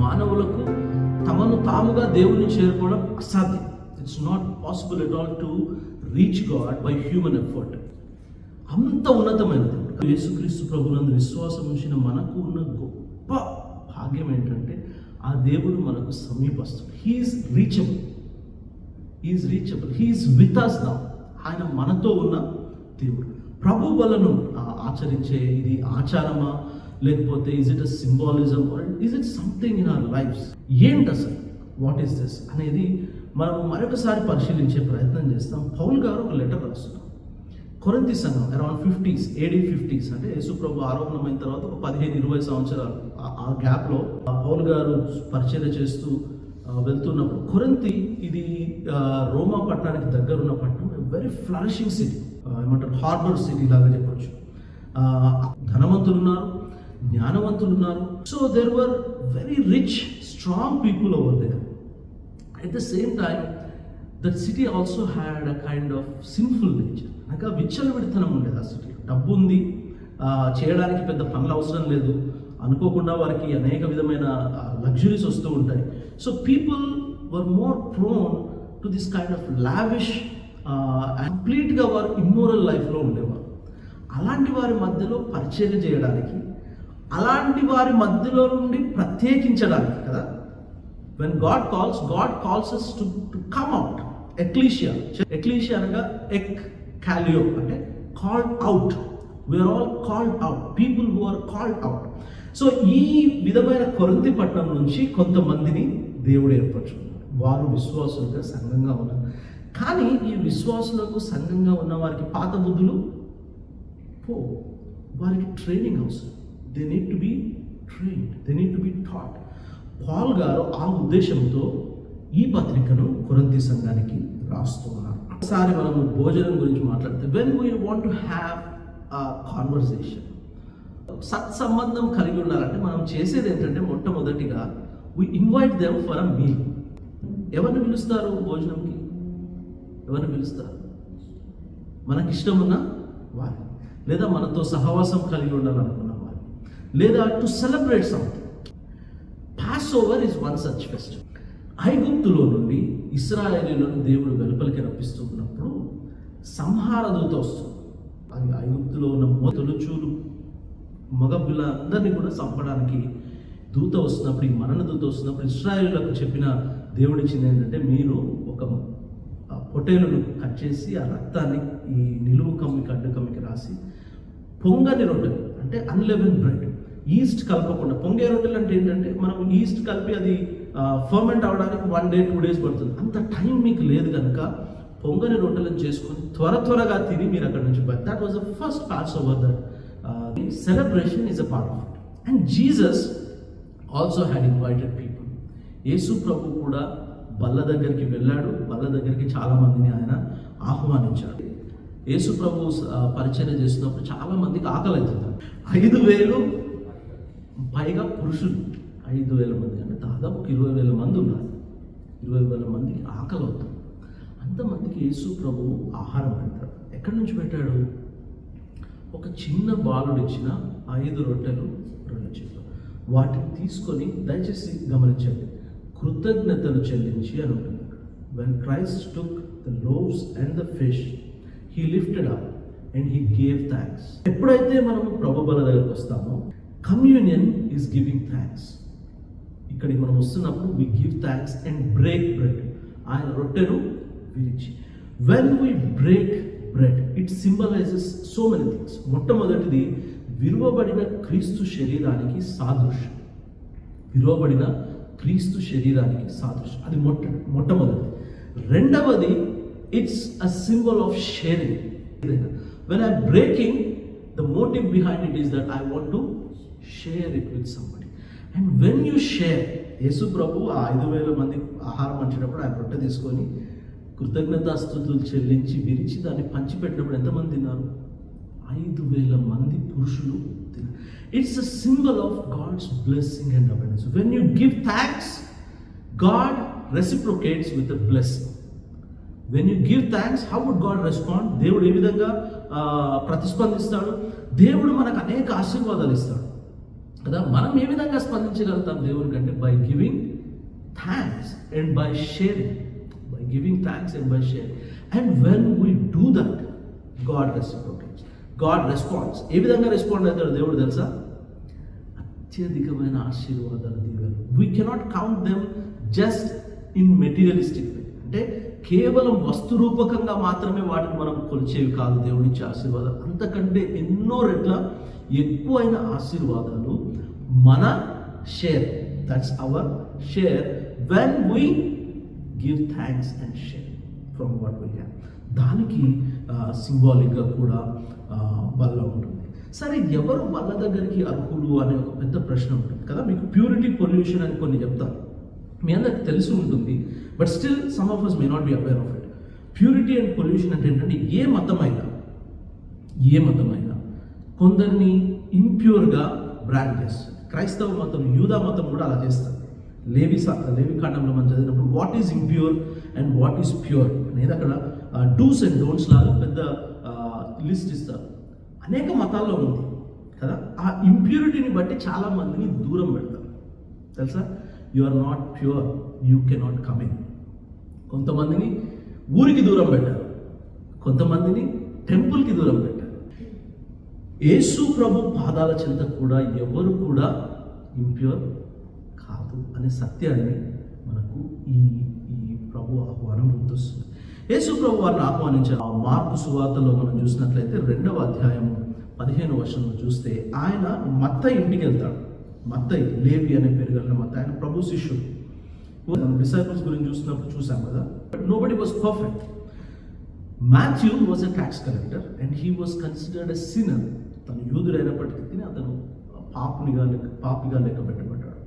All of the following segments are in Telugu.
మానవులకు తమను తాముగా దేవుని చేరుకోవడం అసాధ్యం. It's not possible at all to reach God by human effort. అంత ఉన్నతమైన దేవుడు. యేసుక్రీస్తు ప్రభునందు విశ్వాసం ఉంచిన మనకు ఉన్న గొప్ప భాగ్యం ఏంటంటే ఆ దేవుడు మనకు సమీపస్తుడు. He's reachable, he's with us now. ఆయన మనతో ఉన్న దేవుడు. ప్రభు వలను ఆచరించే ఇది ఆచారమా, లేకపోతే is it a symbolism, is it something in our lives? ఏంటి అసలు, వాట్ ఈస్ దిస్ అనేది మనం మరొకసారి పరిశీలించే ప్రయత్నం చేస్తాం. పౌలు గారు ఒక లెటర్ రాస్తున్నారు కొరింథీ సంఘం అరౌండ్ 50s, AD 50s, అంటే యేసుప్రభు ఆరోహణమైన తర్వాత ఒక 15-20 సంవత్సరాలు ఆ గ్యాప్లో పౌలు గారు పరిచర్య చేస్తూ వెళ్తున్నప్పుడు కొరింథీ ఇది రోమా పట్టణానికి దగ్గర ఉన్న పట్టణం, వెరీ ఫ్లరిషింగ్ సిటీ, ఏమంటారు హార్బర్ సిటీ లాగా చెప్పొచ్చు. ధనవంతులు ఉన్నారు, జ్ఞానవంతులు ఉన్నారు. So there were very rich, strong people over there. At the same time, that city also had a kind of sinful nature. అనగా విచ్చలవిడితనం ఉండేది ఆ సిటీలో. డబ్బు ఉంది, చేయడానికి పెద్ద పనులు అవసరం లేదు, అనుకోకుండా వారికి అనేక విధమైన లగ్జరీస్ వస్తూ ఉంటాయి. So people were more prone to this kind of lavish, కంప్లీట్గా వారు ఇమ్మోరల్ లైఫ్లో ఉండేవారు. అలాంటి వారి మధ్యలో పరిచర్య చేయడానికి, అలాంటి వారి మధ్యలో నుండి ప్రత్యేకించడానికి కదా, when God calls us to come out. Ecclesia అనగా ekkallio అంటే called out. We are all called out, people who are called out. So ఈ విధమైన కొరింథీ పట్టణం నుంచి కొంతమందిని దేవుడు ఏర్పరచుకున్నాడు. వారు విశ్వాసులుగా సంఘంగా ఉన్నారు. కానీ ఈ విశ్వాసులకు సంఘంగా ఉన్న వారికి పాత బుద్ధులు వారికి ట్రైనింగ్ అవసరం. They need to be trained, they need to be taught. Paul గారు ఆ ఉద్దేశంతో ఈ పత్రికను కొరింథీ సంఘానికి రాస్తున్నారు. ఒకసారి మనము భోజనం గురించి మాట్లాడితే, when we want to have a conversation, సత్సంబంధం కలిగి ఉండాలంటే మనం చేసేది ఏంటంటే మొట్టమొదటిగా we invite them for a meal. ఎవరిని పిలుస్తారు భోజనంకి? ఎవరిని పిలుస్తారు? మనకి ఇష్టం ఉన్న వారిని, లేదా మనతో సహవాసం కలిగి ఉండాలనుకున్న వారిని, లేదా to celebrate something. Passover is one such festival. ఐగుప్తులో నుండి ఇశ్రాయేలీయులను దేవుడు వెలుపలికి రప్పిస్తున్నప్పుడు సంహార దూత వస్తుంది. అది ఐగుప్తులో ఉన్న తొలుచూలు మగపిల్ల అందరినీ కూడా చంపడానికి దూత వస్తున్నప్పుడు, ఈ మరణ దూత వస్తున్నప్పుడు ఇశ్రాయేలీయులకు చెప్పిన దేవుడు ఇచ్చింది ఏంటంటే, మీరు ఒక పొటేలును కట్ చేసి ఆ రక్తాన్ని ఈ నిలువు కమ్మికి అడ్డు కమ్మికి రాసి పొంగని రొట్టెలు, అంటే అన్లెవెన్ బ్రెడ్, ఈస్ట్ కలపకుండా. పొంగే రొట్టెలు అంటే ఏంటంటే మనం ఈస్ట్ కలిపి అది ఫర్మెంట్ అవడానికి 1 day 2 days పడుతుంది. అంత టైం మీకు లేదు కనుక పొంగని రొట్టెలను చేసుకొని త్వరగా తిని మీరు అక్కడ నుంచి బయట. That was the first Passover that celebration is a part of it. And Jesus also had invited people. Yesu ప్రభు కూడా బల్ల దగ్గరికి వెళ్ళాడు. బల్ల దగ్గరికి చాలా మందిని ఆయన ఆహ్వానించాడు. యేసు ప్రభు పరిచర్య చేస్తున్నప్పుడు చాలా మందికి ఆకలి అవుతుంది. 5,000 పైగా పురుషులు, 5,000 మంది అంటే దాదాపు 20,000 మంది ఉన్నారు. 20,000 మందికి ఆకలి అవుతుంది. అంతమందికి యేసు ప్రభు ఆహారం పెడతాడు. ఎక్కడి నుంచి పెట్టాడు? ఒక చిన్న బాలుడు ఇచ్చిన 5 రొట్టెలు 2 చేపలు, వాటిని తీసుకొని, దయచేసి గమనించండి, కృతజ్ఞతలు చెల్లించి అని ఉంటుంది. When Christ took the loaves and the fish, he lifted up and he gave thanks. ఎప్పుడైతే మనము ప్రభు బల దగ్గరికి వస్తామో, కమ్యూనియన్ ఈజ్ గివింగ్ థ్యాంక్స్. ఇక్కడికి మనం వస్తున్నప్పుడు we give thanks and break bread. ఆయన రొట్టెను విరిచి, when we break bread it symbolises so many things. మొట్టమొదటిది విరువబడిన క్రీస్తు శరీరానికి సాదృశ్యం. విరువబడిన క్రీస్తు శరీరానికి సాదృశ్యం, అది మొట్టమొదటిది. రెండవది, it's a symbol of sharing. When I breaking, the motive behind it is that I want to share it with somebody. And when you share, యేసు ప్రభు 5,000 మంది ఆహారం పంచినప్పుడు ఆయన రొట్టె తీసుకొని కృతజ్ఞతాస్తుతులు చెల్లించి విరిచి దాన్ని పంచిపెట్టినప్పుడు ఎంతమంది తిన్నారు? 5,000 మంది పురుషులు తిన్నారు. It's a symbol of God's blessing and abundance. When you give thanks, God reciprocates with a blessing. When you give thanks, how would God respond? దేవుడు ఏ విధంగా ప్రతిస్పందిస్తాడు? దేవుడు మనకు అనేక ఆశీర్వాదాలు ఇస్తాడు. కదా. మనం ఏ విధంగా స్పందించగలుగుతాం దేవుని కంటే by giving thanks and by sharing. By giving thanks and by sharing. And when we do that, God reciprocates, God responds. ఏ విధంగా రెస్పాండ్ అవుతాడు దేవుడు తెలుసా? అత్యధికమైన ఆశీర్వాదాలు, దీవెనలు. We cannot count them just in materialistic way. అంటే కేవలం వస్తురూపకంగా మాత్రమే వాటిని మనం కొలిచేవి కాదు దేవుడిచ్చే ఆశీర్వాదాలు. అంతకంటే ఎన్నో రెట్ల ఎక్కువైన ఆశీర్వాదాలు మన share. That's our share when we give thanks and share from what we have. దానికి సింబాలిక్గా కూడా బల్ల ఉంటుంది. సరే, ఎవరు బల్ల దగ్గరికి అర్హులు అనే ఒక పెద్ద ప్రశ్న ఉంటుంది కదా. మీకు ప్యూరిటీ, పొల్యూషన్ అని కొన్ని చెప్తాను, మీ అందరికి తెలిసి ఉంటుంది. But still some of us may not be aware of it. Purity and pollution అంటే ఏంటంటే ఏ మతమైనా కొందరిని ఇంప్యూర్గా బ్రాండ్ చేస్తుంది. క్రైస్తవ మతం, యూదా మతం కూడా అలా చేస్తారు. లేవి కాండంలో మనం చదివినప్పుడు what is impure and what is pure అనేది అక్కడ డూస్ అండ్ డోంట్స్ లాగా పెద్ద లిస్ట్ ఇస్తారు. అనేక మతాల్లో ఉంది కదా. ఆ ఇంప్యూరిటీని బట్టి చాలా మందిని దూరం పెడతారు తెలుసా. You are not pure, you cannot come in. కొంతమందిని ఊరికి దూరం పెట్టారు, కొంతమందిని టెంపుల్కి దూరం పెట్టారు. యేసు ప్రభు పాదాల చెంత కూడా ఎవరు కూడా ఇంప్యూర్ కాదు అనే సత్యాన్ని మనకు ఈ ప్రభు ఆహ్వానం గుర్తొస్తుంది. యేసు ప్రభు వారిని ఆహ్వానించారు. ఆ మార్కు సువార్తలో మనం చూసినట్లయితే 2వ అధ్యాయం 15వ వచనంలో చూస్తే ఆయన మత్తయి ఇంటికి వెళ్తాడు. మత్తయి, లేవి అనే పేరు కలిగిన మత్తయి, ఆయన ప్రభు శిష్యుడు. డిసైపుల్స్ గురించి చూసినప్పుడు చూసాం కదా. But nobody was perfect. Matthew was a tax collector and he was considered a sinner. తను యూదుడైనప్పటికీ అతను పాపిగా లెక్క పెట్టబడ్డాడు.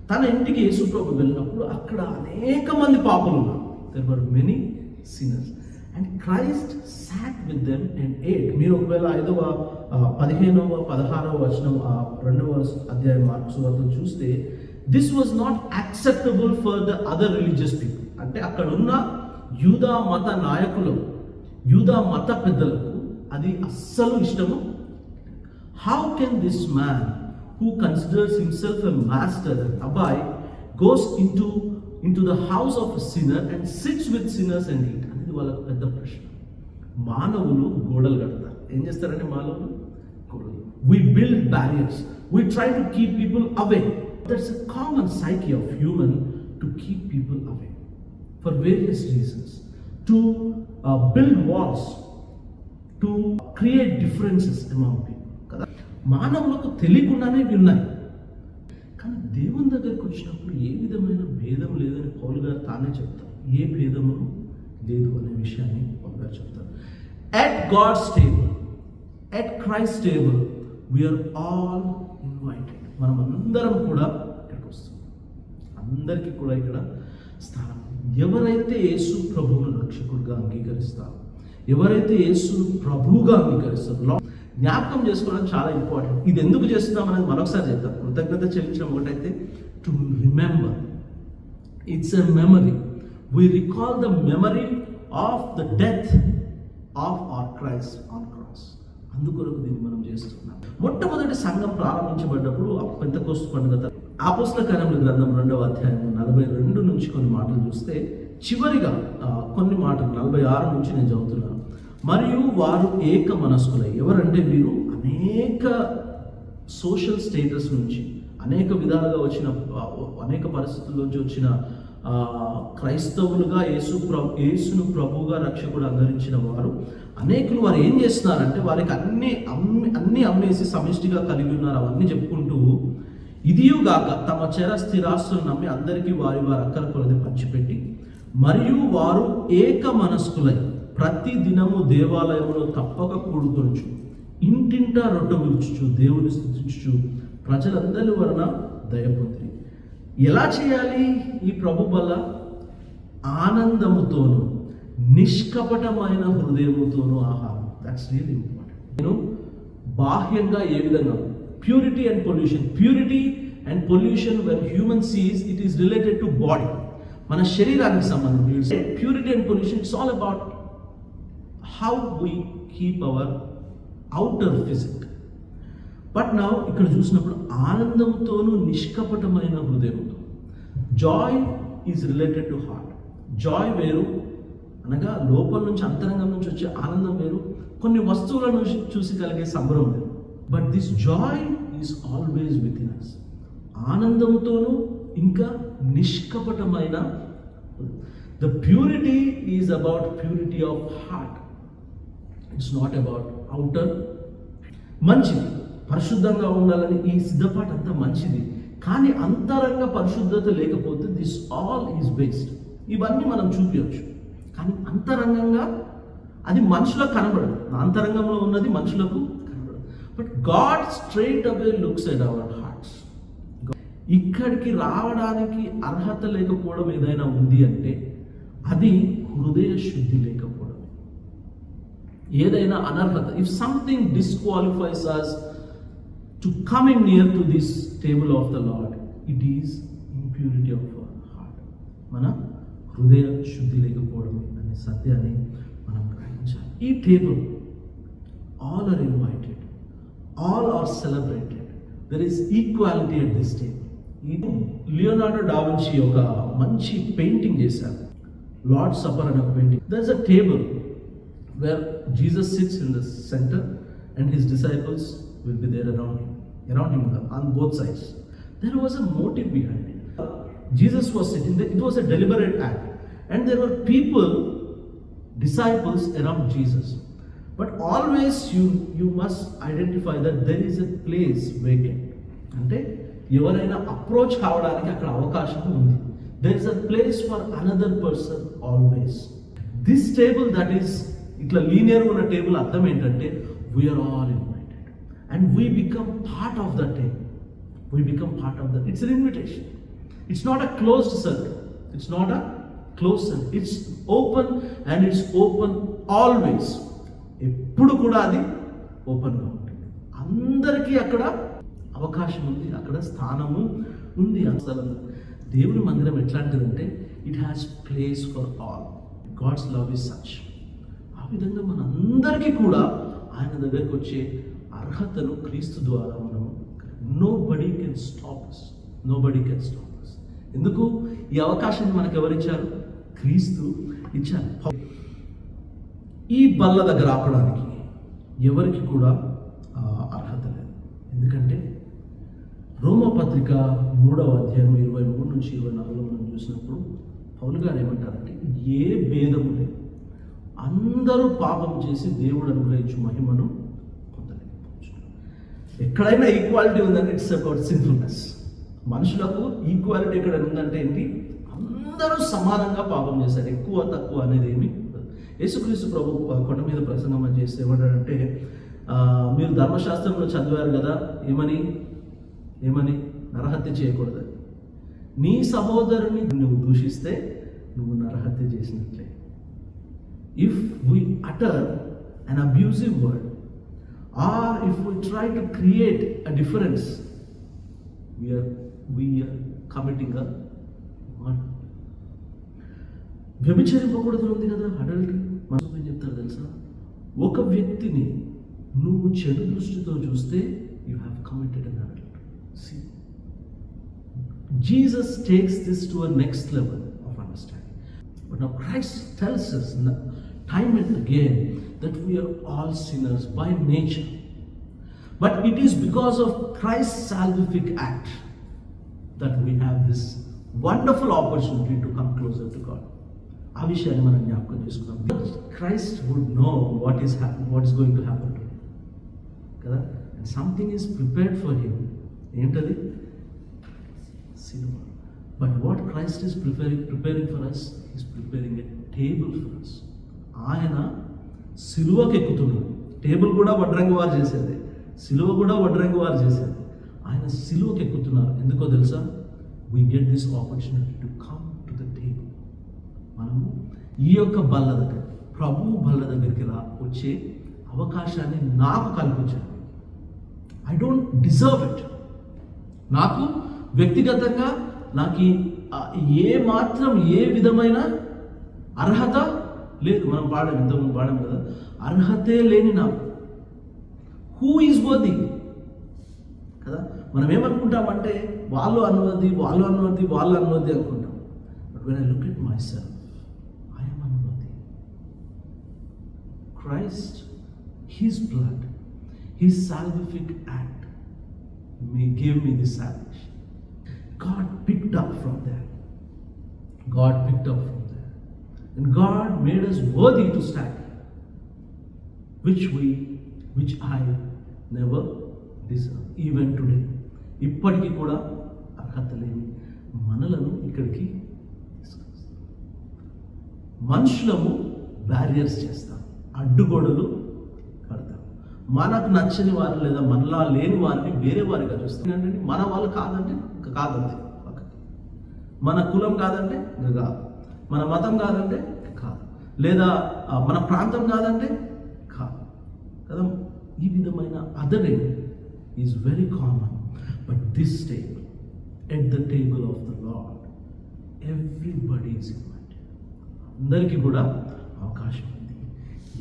తన ఇంటికి యేసు ప్రభు వెళ్ళినప్పుడు అక్కడ అనేక మంది పాపులు ఉన్నారు. There were many sinners and Christ sat with them and ate. మీరు ఒకవేళ 5వ 15వ 16వ వచనం 2వ అధ్యాయం మార్కు సువార్తను చూస్తే this was not acceptable for the other religious people. అంటే అక్కడ ఉన్న యూదా మత నాయకులు, యూదా మత పెద్దలకు అది అస్సలు ఇష్టము. How can this man who considers himself a master a boy goes into the house of a sinner and sits with sinners and eat? అనేది వాళ్ళకు పెద్ద ప్రశ్న. మానవులు గోడలు కడతారు. ఏం చేస్తారంటే మానవులు గోడలు. We build barriers. We try to keep people away. That's a common psyche of human, to keep people away for various reasons. To build walls, to create differences among people. కదా, మానవులకు తెలియకుండానే ఇవి ఉన్నాయి. కానీ దేవుని దగ్గరికి వచ్చినప్పుడు ఏ విధమైన భేదం లేదని పౌలు గారు తానే చెప్తారు. ఏ భేదము లేదు అనే విషయాన్ని పౌలు గారు చెప్తారు. At God's table, at Christ table we are all invited. మనం అందరం కూడా ఇక్కడికి వస్తాం. అందరికీ కూడా ఇక్కడ స్థానం. ఎవరైతే యేసు ప్రభువును రక్షకుడిగా అంగీకరిస్తారో, ఎవరైతే యేసును ప్రభువుగా అంగీకరిస్తారో, జ్ఞాపకం చేసుకోవడం చాలా ఇంపార్టెంట్. ఇది ఎందుకు చేస్తున్నాం అనేది మరొకసారి చెప్తాం. కృతజ్ఞత చెల్లించడం ఒకటైతే, to remember, it's a memory. We recall the memory of the death of our Christ on cross. అందుకొరకు దీన్ని మనం చేస్తున్నాం. మొట్టమొదటి సంఘం ప్రారంభించబడ్డప్పుడు పెంతెకోస్తు పండుగ, అపోస్తల కార్యముల గ్రంథం 2వ అధ్యాయం 42 నుంచి కొన్ని మాటలు చూస్తే, చివరిగా కొన్ని మాటలు 46 నుంచి నేను చదువుతున్నాను. మరియు వారు ఏక మనస్కులై. ఎవరంటే వీరు అనేక సోషల్ స్టేటస్ నుంచి, అనేక విధాలుగా వచ్చిన, అనేక పరిస్థితుల నుంచి వచ్చిన క్రైస్తవులుగా యేసును ప్రభువుగా రక్షకుడు అంగరించిన వారు అనేకులు. వారు ఏం చేస్తున్నారంటే, వారికి అన్ని అమ్మేసి సమిష్టిగా కలిగి ఉన్నారు. అవన్నీ చెప్పుకుంటూ, ఇదియుగాక తమ చెర స్థిరాస్తులు నమ్మి అందరికీ వారి అక్కర కొలది పంచిపెట్టి, మరియు వారు ఏక మనస్కులై ప్రతి దినము దేవాలయంలో తప్పక కూడుకొనుచు, ఇంటింటా రొట్టె విరుచుచు, దేవుని స్తుతించుచు, ప్రజలందరి వలన దయ పొందిరి. ఎలా చేయాలి ఈ ప్రభు వల్ల? ఆనందముతోను నిష్కపటమైన హృదయముతోను ఆహారం. That's really important. నేను బాహ్యంగా ఏ విధంగా purity and pollution, purity and pollution when human sees it is related to body, మన శరీరానికి సంబంధించి. Purity and pollution it's all about how we keep our outer physique. But నా ఇక్కడ చూసినప్పుడు ఆనందంతోనూ నిష్కపటమైన హృదయంతో. Joy is related to heart. Joy వేరు, అనగా లోపల నుంచి అంతరంగం నుంచి వచ్చే ఆనందం వేరు, కొన్ని వస్తువులను చూసి కలిగే సంబరం వేరు. But this joy is always within us. ఆనందంతోనూ ఇంకా నిష్కపటమైన. The purity is about purity of heart. It's not about outer. మంచిది, పరిశుద్ధంగా ఉండాలని ఈ సిద్ధపాటు అంతా మంచిది, కానీ అంతరంగ పరిశుద్ధత లేకపోతే దిస్ ఆల్ ఈజ్ వేస్ట్. ఇవన్నీ మనం చూపించవచ్చు, కానీ అంతరంగంగా అది మనుషులకు కనబడదు. అంతరంగంలో ఉన్నది మనుషులకు కనబడదు. But God straight away looks at our hearts. ఇక్కడికి రావడానికి అర్హత లేకపోవడం ఏదైనా ఉంది అంటే అది హృదయ శుద్ధి లేకపోవడం. ఏదైనా అనర్హత, if something disqualifies us to coming near to this table of the Lord, it is impurity of our heart. మన హృదయ శుద్ధి లేకపోవడం అనే సత్యాన్ని మనం గ్రహించాలి. ఈ table all are invited, all are celebrated. There is equality at this table. Leonardo da Vinci ఒక మంచి పెయింటింగ్ చేశారు, లార్డ్ సపర్ అనే painting. There is a table where Jesus sits in the center and his disciples will be there around him on both sides. There was a motive behind it. Jesus was sitting there. It was a deliberate act, and there were people, disciples around Jesus. But always you must identify that there is a place vacant. అంటే ఎవరైనా అప్రోచ్ కావడానికి అక్కడ అవకాశం ఉంది. There is a place for another person always. This table that is ఇట్లా లీనియర్ ఉన్న టేబుల్ అర్థం ఏంటంటే we are all invited and we become part of the table. We become part of the. It's an invitation. It's not a closed circle. It's not a close circle. It's open and it's open always. ఎప్పుడు కూడా అది ఓపెన్గా ఉంటుంది. అందరికీ అక్కడ అవకాశం ఉంది, అక్కడ స్థానము ఉంది. అసలు దేవుని మందిరం ఎట్లాంటిదంటే it has place for all. God's love is such. ఆ విధంగా మనందరికీ కూడా ఆయన దగ్గరికి వచ్చే అర్హతను క్రీస్తు ద్వారా మనం nobody can stop us. Nobody can stop us. ఎందుకు ఈ అవకాశాన్ని మనకు ఎవరిచ్చారు? క్రీస్తు ఇచ్చారు. ఈ బల్ల దగ్గర ఆపడానికి ఎవరికి కూడా అర్హత లేదు. ఎందుకంటే రోమపత్రిక 3వ అధ్యాయం 23 నుంచి 24 మనం చూసినప్పుడు పౌలు గారు ఏమంటారంటే ఏ భేదము లేదు, అందరూ పాపం చేసి దేవుడు అనుగ్రహించు మహిమను పొందలేకపోవచ్చు. ఎక్కడైనా ఈక్వాలిటీ ఉందంటే ఇట్స్ అబౌట్ సిన్ఫుల్నెస్. మనుషులకు ఈక్వాలిటీ ఎక్కడ ఉందంటే ఏంటి? అందరూ సమానంగా పాపం చేశారు. ఎక్కువ తక్కువ అనేది ఏమి. యేసుక్రీస్తు ప్రభు కొండ మీద ప్రసంగం చేస్తే ఏమంటాడంటే, మీరు ధర్మశాస్త్రంలో చదివారు కదా, ఏమని నరహత్య చేయకూడదు. నీ సహోదరుని నువ్వు దూషిస్తే నువ్వు నరహత్య చేసినట్లే. If we utter an abusive word or if we try to create a difference, we are committing a murder. వ్యభిచరింపకూడదు ఉంది కదా, అడల్టరీ. మనసు ఏం చెప్తారు తెలుసా? ఒక వ్యక్తిని నువ్వు చెడు దృష్టితో చూస్తే you have committed an adultery. See, Jesus takes this to a next level of understanding. But now Christ tells us time and again that we are all sinners by nature. But it is because of Christ's salvific act that we have this wonderful opportunity to come closer to God. ఆ విషయాన్ని మనం జ్ఞాపకం చేసుకున్నాం. Christ would know what is going to happen to him. కదా? And something is prepared for him. ఏంటది? సిలువ. But what Christ is preparing for us, he is preparing a table for us. ఆయన సిలువకి ఎక్కుతున్నాడు. టేబుల్ కూడా వడ్రంగి వారు చేసేది, సిలువ కూడా వడ్రంగి వారు చేసేది. ఆయన సిలువకి ఎక్కుతున్నారు. ఎందుకో తెలుసా? We get this opportunity to come to the table. మనము ఈ యొక్క బల్ల దగ్గర, ప్రభు బల్ల దగ్గరికి వచ్చే అవకాశాన్ని నాకు కల్పించారు. I don't deserve it. నాకు వ్యక్తిగతంగా నాకు ఏ విధమైన అర్హత లేదు. మనం ఇంతకుముందు పాడాం కదా, అర్హతే లేని నాకు. Who is worthy? మనం ఏమనుకుంటామంటే వాళ్ళు అన్నది అనుకుంటాం. But when I look at my self, I am unworthy. Christ, His blood, His salvific act gave me this salvation. God picked up from there. And God made us worthy to stand, which I never deserve. Even today, ఇప్పటికీ కూడా అర్హత లేని మనలను ఇక్కడికి తీసుకొస్తాం. మనుషులము బ్యారియర్స్ చేస్తాం, అడ్డుగోడలు కడతాం. మనకు నచ్చని వారు లేదా మనలా లేని వారిని వేరే వారిగా చూస్తాం. ఏంటంటే మన వాళ్ళు కాదంటే కాదంతే, మన కులం కాదంటే కాదు, మన మతం కాదంటే కాదు, లేదా మన ప్రాంతం కాదంటే కాదు కదా. ఈ విధమైన othering is very common. But this table, at the table of the Lord, everybody is invited. అందరికీ కూడా అవకాశం ఉంది.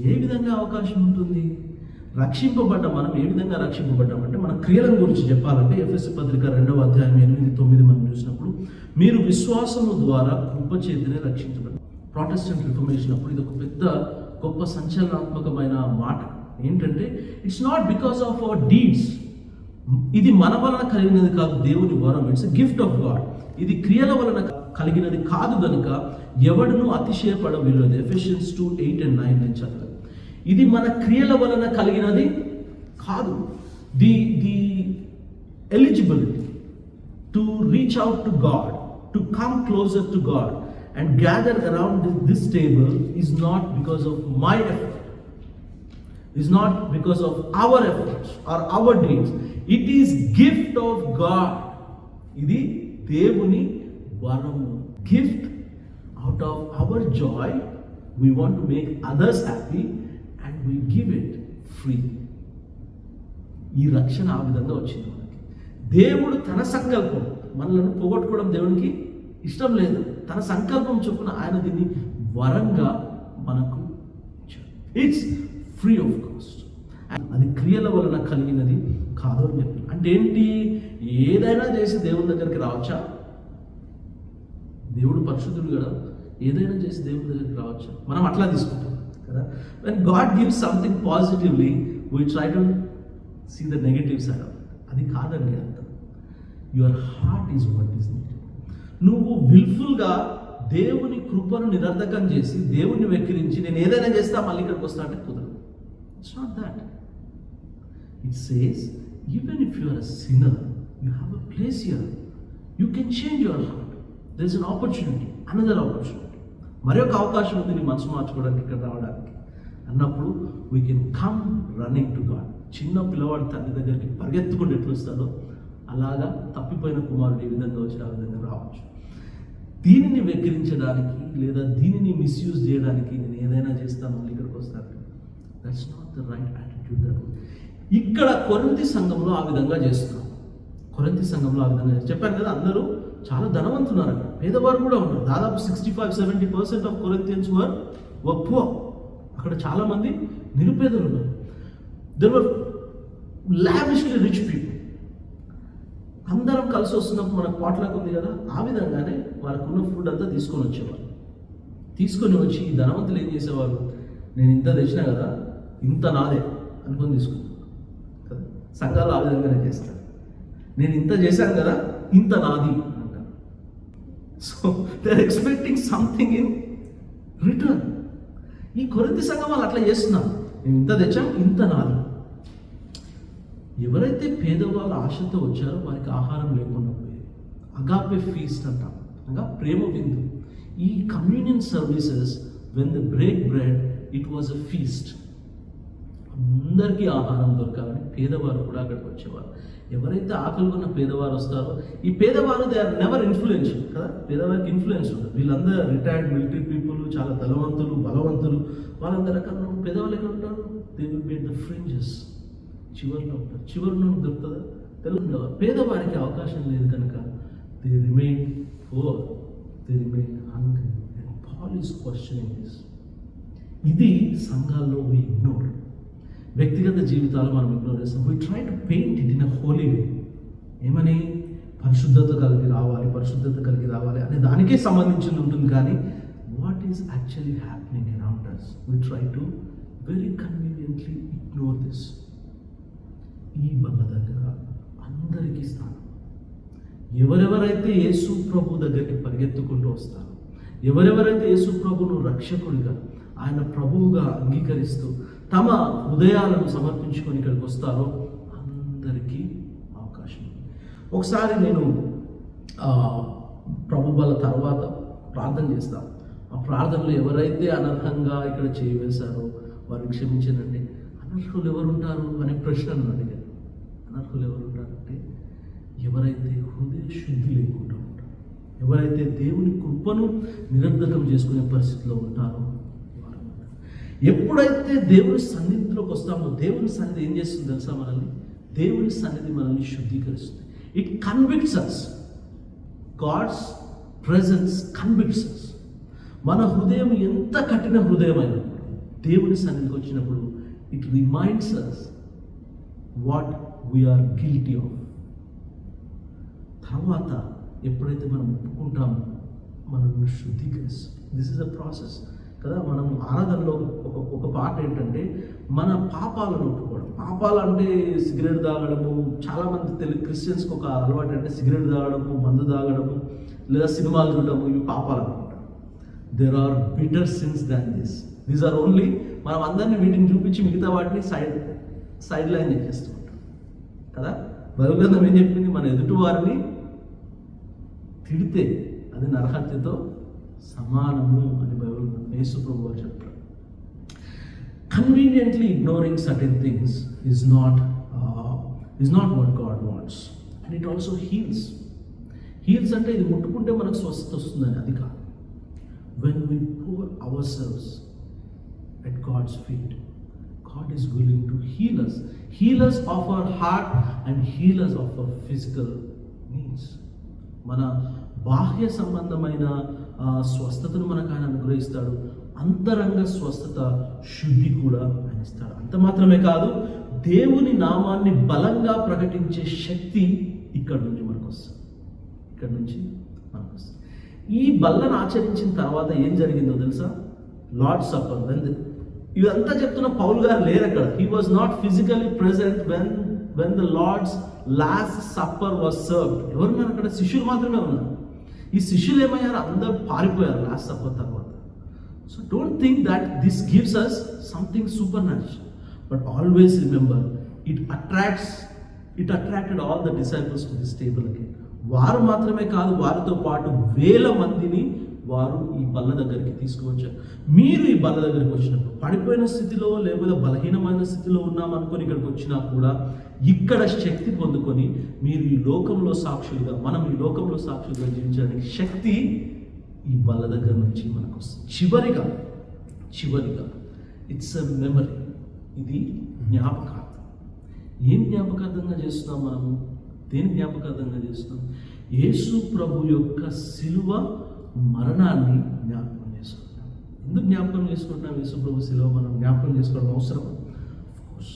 ఏ విధంగా అవకాశం ఉంటుంది? రక్షింపబడ్డ మనం ఏ విధంగా రక్షింపబడ్డామంటే, మన క్రియల గురించి చెప్పాలంటే ఎఫెసీ పత్రిక 2వ అధ్యాయం 8-9 మనం చూసినప్పుడు, మీరు విశ్వాసము ద్వారా కృప చేతినే రక్షించబడ్డారు. ప్రాటెస్టెంట్ రిఫర్మేషన్ అప్పుడు ఇది ఒక పెద్ద గొప్ప సంచలనాత్మకమైన మాట. ఏంటంటే, it's not because of our deeds. ఇది మన వలన కలిగినది కాదు, దేవుని వరం. It's a gift of God. ఇది క్రియల వలన కలిగినది కాదు గనుక ఎవడును అతిశయపడ వీలదు. ఎఫెషియన్స్ 2:8-9 నేను చదివాను. ఇది మన క్రియల వలన కలిగినది కాదు. The eligibility to reach out to God, to come closer to God and gather around this table is not because of my effort, is not because of our efforts or our deeds. It is gift of God. Idi devuni varamu, gift. Out of our joy we want to make others happy and we give it free. ఈ రక్షణ ఆ విధంగా వచ్చింది మనకి. దేవుడు తన సంకల్పం, మనలను పోగొట్టుకోవడం దేవునికి ఇష్టం లేదు. తన సంకల్పం చొప్పున ఆయన దీన్ని వరంగా మనకు ఇచ్చాడు. It's free of cost. అది క్రియల వలన కలిగినది కాదు అని చెప్పి. అంటే ఏంటి? ఏదైనా చేసి దేవుని దగ్గరికి రావచ్చా? దేవుడు పరిశుద్ధుడు కదా, ఏదైనా చేసి దేవుని దగ్గరికి రావచ్చా? మనం అట్లా తీసుకుంటాం కదా. when God gives something positively we try to see the negative side of it. అది కాదండి అర్థం. your heart is what is needed. నువ్వు విల్ఫుల్గా దేవుని కృపను నిరర్ధకం చేసి దేవుణ్ణి వెక్కిరించి నేను ఏదైనా చేస్తా మళ్ళీ ఇక్కడికి వస్తా అంటే కుదరదు. It's not that. It says even if you are a sinner you have a place here, you can change your heart. There is an opportunity, another opportunity. మరొక అవకాశం ఉంది నీ మనసు మార్చుకోవడానికి, ఇక్కడ రావడానికి అన్నప్పుడు we can come running to God. చిన్న పిల్లవాడు తండ్రి దగ్గరికి పరిగెత్తుకుంటూ ఎట్లు వస్తాడో అలాగా తప్పిపోయిన కుమారుడు ఏ విధంగా వచ్చి ఆ విధంగా రావచ్చు. దీనిని వెక్కిరించడానికి లేదా దీనిని మిస్యూజ్ చేయడానికి నేను ఏదైనా చేస్తాను మళ్ళీ ఇక్కడికి వస్తాను, that's not the right attitude. ఇక్కడ కొరింథీ సంఘంలో ఆ విధంగా చేస్తున్నాం. కొరింథీ సంఘంలో ఆ విధంగా చెప్పాను కదా, అందరూ చాలా ధనవంతున్నారు, అక్కడ పేదవారు కూడా ఉన్నారు. దాదాపు 65-70% ఆఫ్ కొరింథియన్స్ వర్ పువర్. అక్కడ చాలా మంది నిరుపేదలు ఉన్నారు. There were lavishly rich people. అందరం కలిసి వస్తున్నప్పుడు మనకు పాటలకు ఉంది కదా, ఆ విధంగానే వాళ్ళకున్న ఫుడ్ అంతా తీసుకొని వచ్చేవారు. తీసుకొని వచ్చి ఈ ధనవంతులు ఏం చేసేవారు, నేను ఇంత తెచ్చినా కదా ఇంత నాదే అనుకొని తీసుకున్నాను కదా. సంఘాలు ఆ విధంగానే చేస్తారు. నేను ఇంత చేశాను కదా ఇంత నాది అంటారు. So they are expecting something in return. ఈ కొరింథీ సంఘం వాళ్ళు అట్లా చేస్తున్నారు. నేను ఇంత తెచ్చాం ఇంత నాది. ఎవరైతే పేదవాళ్ళ ఆశతో వచ్చారో వారికి ఆహారం లేకుండా పోయేది. అగాపే ఫీస్ట్ అంటాం, అనగా ప్రేమ విందు. ఈ communion services when the break bread it was a feast. అందరికీ ఆహారం దొరకాలని పేదవారు కూడా అక్కడికి వచ్చేవారు. ఎవరైతే ఆకలి ఉన్న పేదవారు వస్తారో, ఈ పేదవారు దే ఆర్ నెవర్ ఇన్ఫ్లుయెన్షియల్ కదా, పేదవారికి ఇన్ఫ్లుయెన్స్ ఉంటుంది. వీళ్ళందరూ రిటైర్డ్ మిలిటరీ పీపుల్, చాలా ధనవంతులు, బలవంతులు, వాళ్ళందరూ అక్కడ పేదవాళ్ళు ఎక్కడ ఉంటారు? They will be at the fringes, చివరిలో ఉంటారు. చివరిలో దొరుకుతుందా? తెలుగు పేదవారికి అవకాశం లేదు కనుక they remain poor, they remain hungry. And Paul is questioning this. ఇది సంఘాల్లో వీ ఇగ్నోర్. వ్యక్తిగత జీవితాలు మనం ఇగ్నోర్ చేస్తాం. We try to paint it in a holy way. ఏమని? పరిశుద్ధత కలిగి రావాలి అనే దానికే సంబంధించి ఉంటుంది. కానీ what is actually happening around us, we try to very conveniently ignore this. ఈ బల్ల దగ్గర అందరికీ స్థానం. ఎవరెవరైతే యేసు ప్రభు దగ్గరికి పరిగెత్తుకుంటూ వస్తారో, ఎవరెవరైతే యేసు ప్రభును రక్షకుడిగా, ఆయన ప్రభువుగా అంగీకరిస్తూ తమ హృదయాలను సమర్పించుకొని ఇక్కడికి వస్తారో అందరికీ అవకాశం. ఒకసారి నేను ప్రభు బల తర్వాత ప్రార్థన చేస్తాను. ఆ ప్రార్థనలో ఎవరైతే అనర్హంగా ఇక్కడ చేయవేశారో వారిని క్షమించనండి. అనర్హులు ఎవరుంటారు అనే ప్రశ్నను అడిగాను. అనర్హులు ఎవరుంటారంటే ఎవరైతే హృదయ శుద్ధి లేకుండా ఉంటారు, ఎవరైతే దేవుని కృపను నిరర్ధకం చేసుకునే పరిస్థితిలో ఉంటారో వారు. ఎప్పుడైతే దేవుని సన్నిధిలోకి వస్తామో, దేవుని సన్నిధి ఏం చేస్తుంది తెలుసా? దేవుని సన్నిధి మనల్ని శుద్ధీకరిస్తుంది. It convicts us. God's presence convicts us. మన హృదయం ఎంత కఠిన హృదయమైనా దేవుని సన్నిధికి వచ్చినప్పుడు it reminds us what we're guilty of. తర్వాత ఎప్పుడైతే మనం ఒప్పుకుంటామో మనల్ని శుద్ధీకరిస్తుంది. దిస్ ఇస్ అ ప్రాసెస్ కదా. మనం ఆరాధనలో ఒక పాట ఏంటంటే మన పాపాలను ఒప్పుకోవడం. పాపాలు అంటే సిగరెట్ తాగడము, చాలామంది క్రిస్టియన్స్కి ఒక అలవాటు అంటే సిగరెట్ తాగడము, మందు తాగడము, లేదా సినిమాలు చూడడము, ఇవి పాపాలు అనుకుంటాం. There are bitter sins than this. These are only, మనం అందరినీ వీటిని చూపించి మిగతా వాటిని సైడ్ లైన్ చేసేస్తూ ఉంటాం కదా. బైబిల్ గ్రంథం ఏం చెప్పింది? మన ఎదుటి వారిని తిడితే అది నరహత్యతో సమానము అని బైబిల్ యేసు ప్రభువు వారు చెప్పారు. Conveniently ignoring certain things is not what God wants. And it also heals. Heels అంటే ఇది ముట్టుకుంటే మనకు స్వస్థత వస్తుందని, అది కాదు. When we pour ourselves at God's feet, God is willing to heal us of our heart and heal us of our physical needs. మన బాహ్య సంబంధమైన స్వస్థతను మనకు ఆయన అనుగ్రహిస్తాడు. అంతరంగ స్వస్థత, శుద్ధి కూడా ఆయన ఇస్తాడు. అంత మాత్రమే కాదు, దేవుని నామాన్ని బలంగా ప్రకటించే శక్తి ఇక్కడ నుంచి మనకు వస్తుంది. ఈ బల్లను ఆచరించిన తర్వాత ఏం జరిగిందో తెలుసా? Lord supper. ఇదంతా చెప్తున్న పౌలు గారు లేరు అక్కడ. He was not physically present when the Lord's last supper was served. ఎవరున్నారు అక్కడ? శిష్యులు మాత్రమే ఉన్నారు. ఈ శిష్యులు ఏమయ్యారు? అందరూ పారిపోయారు లాస్ట్ సప్పర్ తర్వాత. So don't think that this gives us something supernatural, but always remember it attracted all the disciples to this table again. వారు మాత్రమే కాదు, వారితో పాటు 1000 మందిని వారు ఈ బల్ల దగ్గరికి తీసుకువచ్చారు. మీరు ఈ బల్ల దగ్గరికి వచ్చినప్పుడు పడిపోయిన స్థితిలో లేకపోతే బలహీనమైన స్థితిలో ఉన్నామనుకొని ఇక్కడికి వచ్చినా కూడా ఇక్కడ శక్తి పొందుకొని మీరు ఈ లోకంలో సాక్షులుగా, మనం ఈ లోకంలో సాక్షులుగా జీవించడానికి శక్తి ఈ బల్ల దగ్గర నుంచి మనకు వస్తుంది. చివరిగా ఇట్స్ ఎ మెమరీ. ఇది జ్ఞాపకార్థం. ఏం జ్ఞాపకార్థంగా చేస్తున్నాం మనము? దేని జ్ఞాపకార్థంగా చేస్తున్నాం? యేసు ప్రభు యొక్క శిలువ మరణాన్ని జ్ఞాపకం చేసుకుంటున్నాం. ఎందుకు జ్ఞాపకం చేసుకుంటున్నాం? యేసు ప్రభు శిలువ మనం జ్ఞాపకం చేసుకోవడం అవసరం. ఆఫ్కోర్స్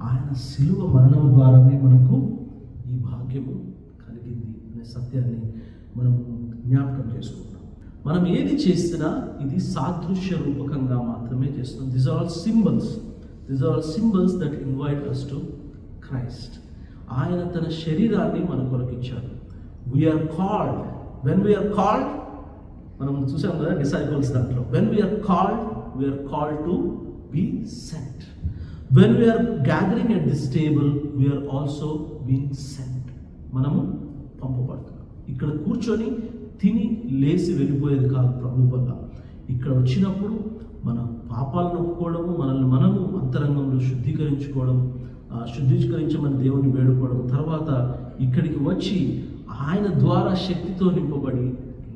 ఆయన శిలువ మరణం ద్వారానే మనకు ఈ భాగ్యము కలిగింది అనే సత్యాన్ని మనం జ్ఞాపకం చేసుకుంటాం. మనం ఏది చేసినా ఇది సాదృశ్య రూపకంగా మాత్రమే చేస్తున్నాం. These are all symbols that invite us to Christ. ఆయన తన శరీరాన్ని మన కొరకు ఇచ్చాడు. We are called. When we are called, మనం చూసాం కదా డిసైపుల్స్ దాంట్లో. When we are called to be sent. When we are gathering at this table, we are also being sent. మనము పంపబడుతున్నాం. ఇక్కడ కూర్చొని తిని లేచి వెళ్ళిపోయేది కాదు ప్రభు వల్ల. ఇక్కడ వచ్చినప్పుడు మన పాపాలను ఒప్పుకోవడము, మనల్ని మనము అంతరంగంలో శుద్ధీకరించమని దేవుని వేడుకోవడం, తర్వాత ఇక్కడికి వచ్చి ఆయన ద్వారా శక్తితో నింపబడి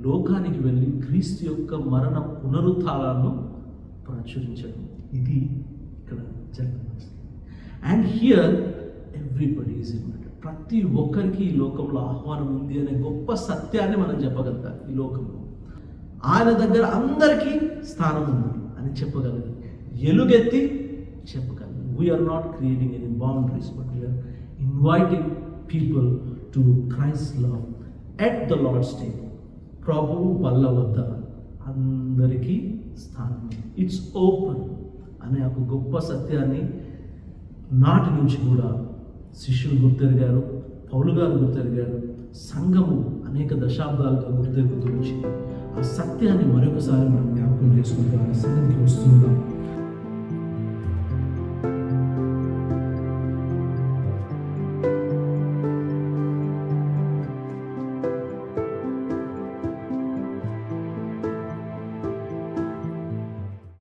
లోకానికి వెళ్ళి క్రీస్తు యొక్క మరణ పునరుత్థానాలను ప్రచురించడం. ఇది ఇక్కడ జరుగుతుంది. And here everybody is invited. ప్రతి ఒక్కరికి ఈ లోకంలో ఆహ్వానం ఉంది అనే గొప్ప సత్యాన్ని మనం చెప్పగలుగుతాం. ఈ లోకంలో ఆయన దగ్గర అందరికీ స్థానం ఉంది అని చెప్పగలగాలి, ఎలుగెత్తి చెప్పగలగాలి. We are not creating any boundaries, but we are inviting people to Christ love at the Lord's table. ప్రభువు బల్ల వద్ద అందరికీ స్థానం, ఇట్స్ ఓపెన్ అనే ఒక గొప్ప సత్యాన్ని నాటి నుంచి కూడా శిష్యులు గుర్తెరిగారు, పౌలు గారు గుర్తెరిగారు, సంఘము అనేక దశాబ్దాలుగా గుర్తెరుగుతూ వచ్చింది. ఆ సత్యాన్ని మరొకసారి మనం జ్ఞాపకం చేసుకుంటూ ఆయన సన్నిధికి వస్తున్నాం.